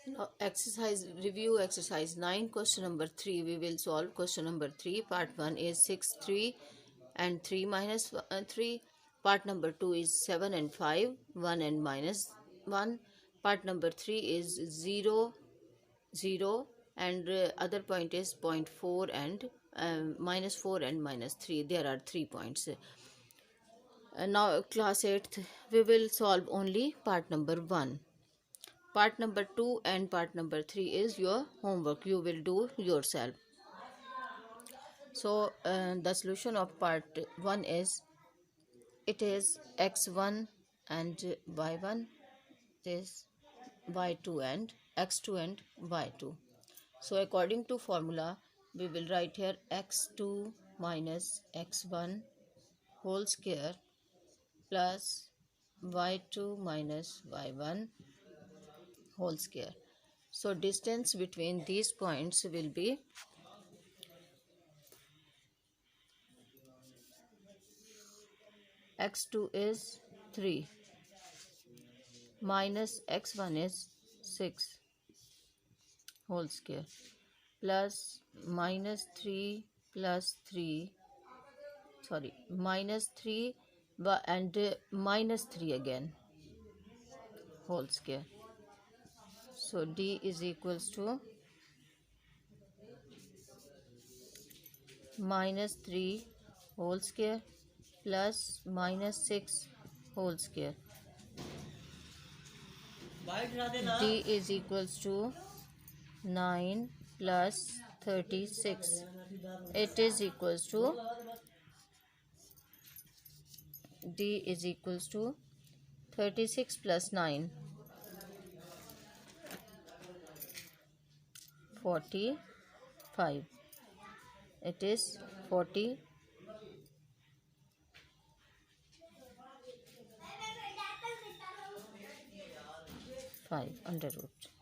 Now, exercise review exercise 9, question number 3. We will solve question number 3. Part 1 is 6, 3 and 3 minus 3. Part number 2 is 7 and 5, 1 and minus 1. Part number 3 is 0, 0 and other point is point 4 and minus 4 and minus 3. There are 3 points. Now, class 8th, we will solve only part number 1. Part number 2 and part number 3 is your homework. You will do yourself. So, the solution of part 1 is, it is x1 and y1, it is y2 and x2 and y2. So, according to formula, we will write here x2 minus x1 whole square plus y2 minus y1 whole square. So distance between these points will be x2 is 3 minus x1 is 6 whole square plus minus 3 plus 3 minus 3 and minus 3 again whole square. So d is equals to minus 3 whole square plus minus 6 whole square. D is equals to 9 plus 36. It is equals to, D is equals to 36 plus 9, 45. It is 45 under root.